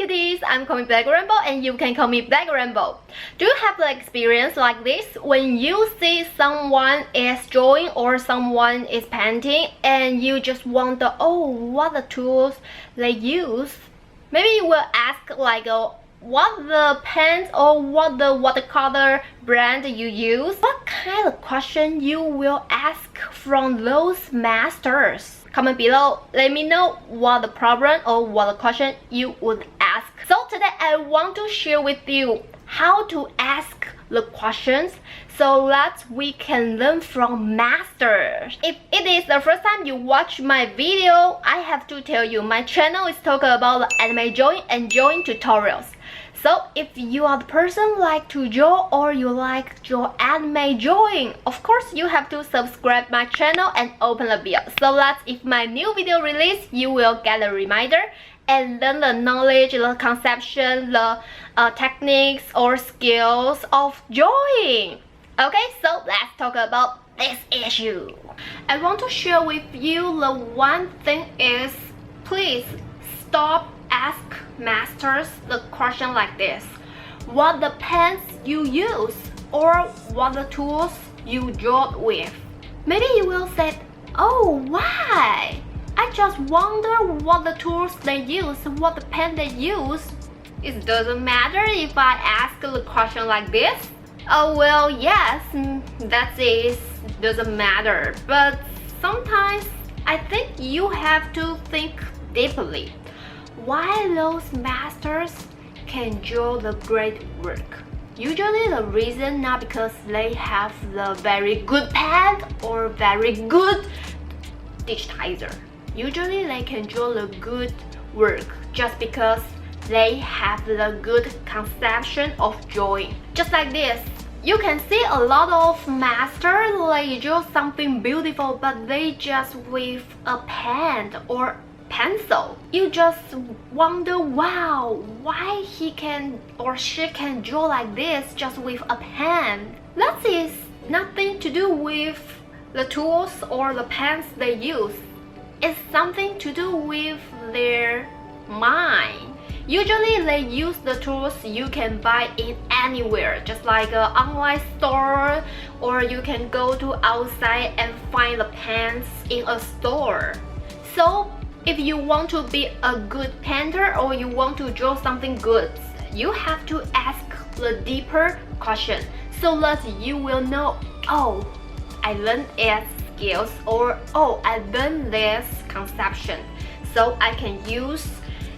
cuties, I'm calling Black Rainbow and you can call me Black Rainbow. Do you have the experience like this when you see someone is drawing or someone is painting and you just wonder, oh, what the tools they use? Maybe you will ask like what the paint or what the watercolor brand you use. What kind of question you will ask from those masters? Comment below, let me know what the problem or what the question you would ask. So today I want to share with you how to ask the questions so that we can learn from masters. If it is the first time you watch my video, I have to tell you my channel is talking about the anime drawing and drawing tutorials. So if you are the person like to draw or you like draw anime drawing, of course you have to subscribe my channel and open the bell so that if my new video release, you will get a reminder and learn the knowledge, the conception, the techniques or skills of drawing. Okay, so let's talk about this issue. I want to share with you the one thing is, please stop ask masters the question like this: what the pens you use or what the tools you draw with. Maybe you will say, oh, why? I just wonder what the tools they use, what the pen they use. It doesn't matter if I ask the question like this. Oh well, yes, that is doesn't matter, but sometimes I think you have to think deeply. Why those masters can draw the great work? Usually the reason not because they have the very good pen or very good digitizer. Usually they can draw the good work just because they have the good conception of drawing. Just like this, you can see a lot of masters they draw something beautiful but they just with a pen or pencil. You just wonder, wow, why he can or she can draw like this just with a pen. That is nothing to do with the tools or the pens they use. It's something to do with their mind. Usually they use the tools you can buy in anywhere, just like an online store, or you can go to outside and find the pens in a store. So if you want to be a good painter or you want to draw something good, you have to ask the deeper question so that you will know, oh, I learned its skills, or oh, I learned this conception, so I can use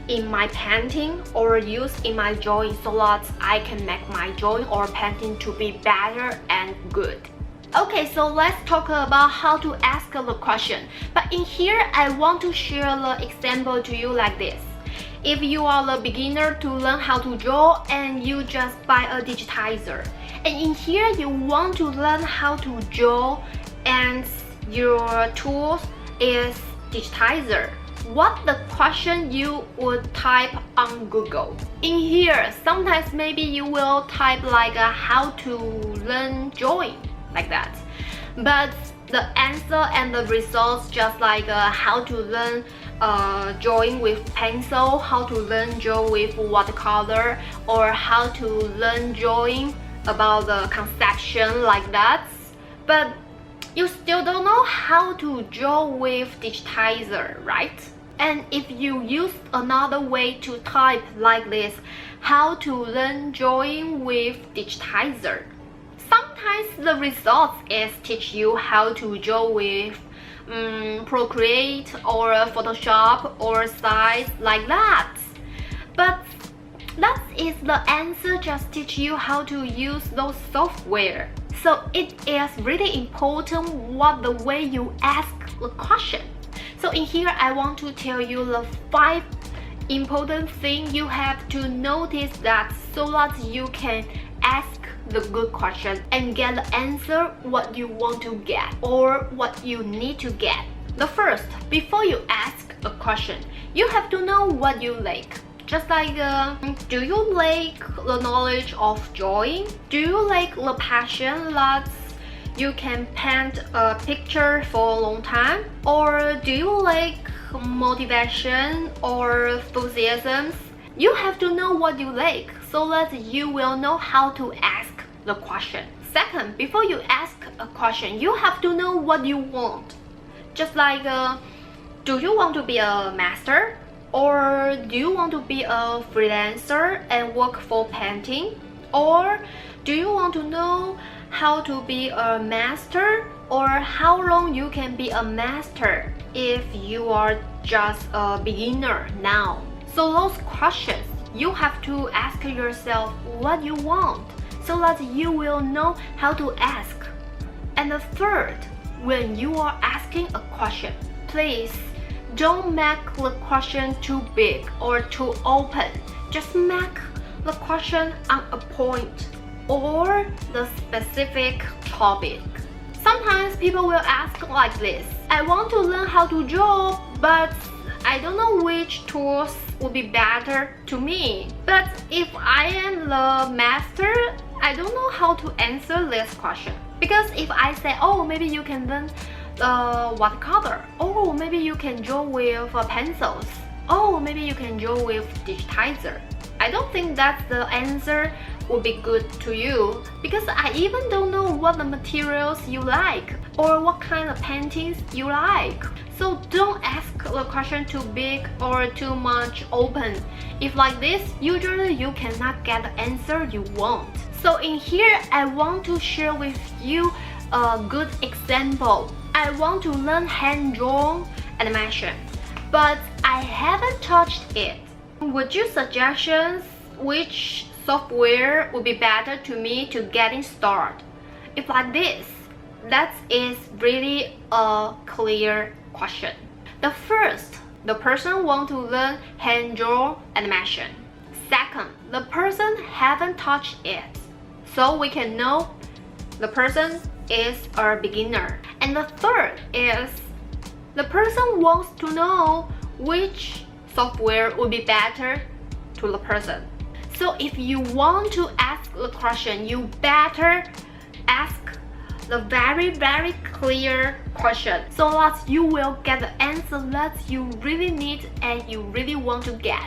in my painting or use in my drawing so that I can make my drawing or painting to be better and good. Okay, so let's talk about how to ask the question. But in here, I want to share the example to you like this. If you are the beginner to learn how to draw and you just buy a digitizer, and in here you want to learn how to draw and your tools is digitizer, what the question you would type on Google? In here, sometimes maybe you will type like how to learn drawing, like that, but the answer and the results just like how to learn drawing with pencil, how to learn draw with watercolor, or how to learn drawing about the conception like that, but you still don't know how to draw with digitizer, right? And if you use another way to type like this, how to learn drawing with digitizer, sometimes the results is teach you how to draw with Procreate or Photoshop or size like that. But that is the answer, just teach you how to use those software. So it is really important what the way you ask the question. So in here I want to tell you the 5 important things you have to notice that so that you can ask the good question and get the answer what you want to get or what you need to get. The first, before you ask a question, you have to know what you like. Just like, do you like the knowledge of drawing? Do you like the passion that you can paint a picture for a long time? Or do you like motivation or enthusiasm You have to know what you like so that you will know how to ask the question. Second, before you ask a question, you have to know what you want. Just like, do you want to be a master? Or do you want to be a freelancer and work for painting? Or do you want to know how to be a master? Or how long you can be a master if you are just a beginner now? So those questions, you have to ask yourself what you want so that you will know how to ask. And the third, when you are asking a question, please don't make the question too big or too open. Just make the question on a point or the specific topic. Sometimes people will ask like this: I want to learn how to draw, but I don't know which tools would be better to me. But if I am the master, I don't know how to answer this question. Because if I say, oh, maybe you can learn watercolor, oh, maybe you can draw with pencils, oh, maybe you can draw with digitizer, I don't think that the answer would be good to you, because I even don't know what the materials you like or what kind of paintings you like. So don't ask the question too big or too much open. If like this, usually you cannot get the answer you want. So in here, I want to share with you a good example. I want to learn hand-drawn animation, but I haven't touched it. Would you suggest which software would be better to me to getting started? If like this, that is really a clear question. The first, the person want to learn hand-drawn animation. Second, the person haven't touched it, so we can know the person is a beginner. And the third is the person wants to know which software would be better to the person. So if you want to ask the question, you better ask the very clear question so that you will get the answer that you really need and you really want to get.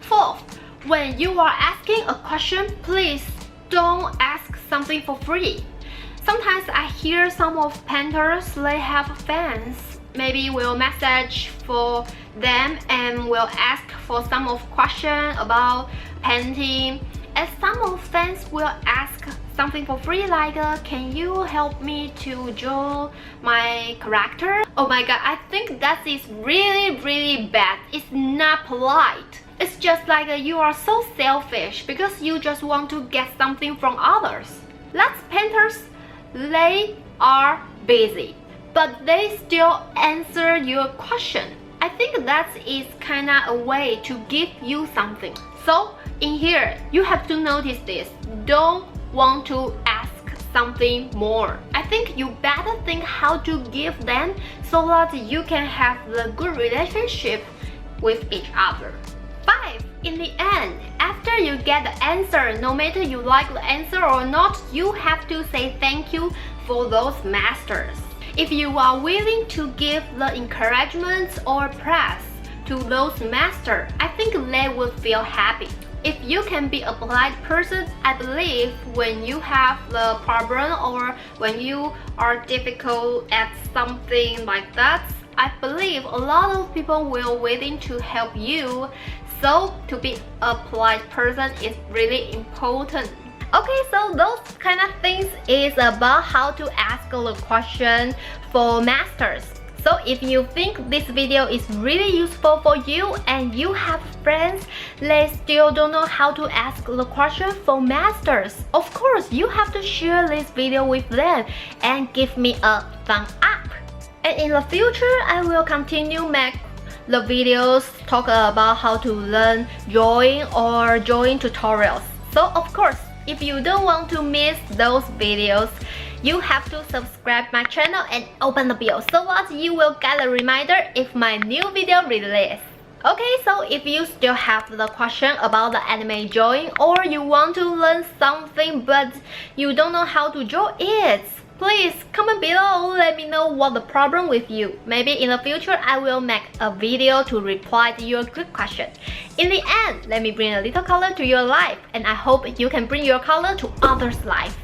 Fourth, when you are asking a question, please don't ask something for free. Sometimes I hear some of painters, they have fans, maybe will message for them and will ask for some of question about painting, and some of fans will ask something for free like, can you help me to draw my character? Oh my god, I think that is really bad. It's not polite. It's just like you are so selfish because you just want to get something from others. Let's painters, they are busy, but they still answer your question. I think that is kinda a way to give you something. So in here, you have to notice this. Don't want to ask something more. I think you better think how to give them so that you can have the good relationship with each other. 5. In the end, after you get the answer, no matter you like the answer or not, you have to say thank you for those masters. If you are willing to give the encouragement or praise to those masters, I think they will feel happy. If you can be a polite person, I believe when you have the problem or when you are difficult at something like that, I believe a lot of people will willing to help you. So to be a polite person is really important. Okay, so those kind of things is about how to ask a question for masters. So if you think this video is really useful for you and you have friends they still don't know how to ask the question for masters, of course you have to share this video with them and give me a thumbs up. And in the future, I will continue make the videos talk about how to learn drawing or drawing tutorials. So of course, if you don't want to miss those videos, you have to subscribe my channel and open the bell so that you will get a reminder if my new video release. Okay, so if you still have the question about the anime drawing or you want to learn something but you don't know how to draw it, Please comment below, let me know what the problem with you. Maybe in the future I will make a video to reply to your good question. In the end, let me bring a little color to your life, and I hope you can bring your color to others' life.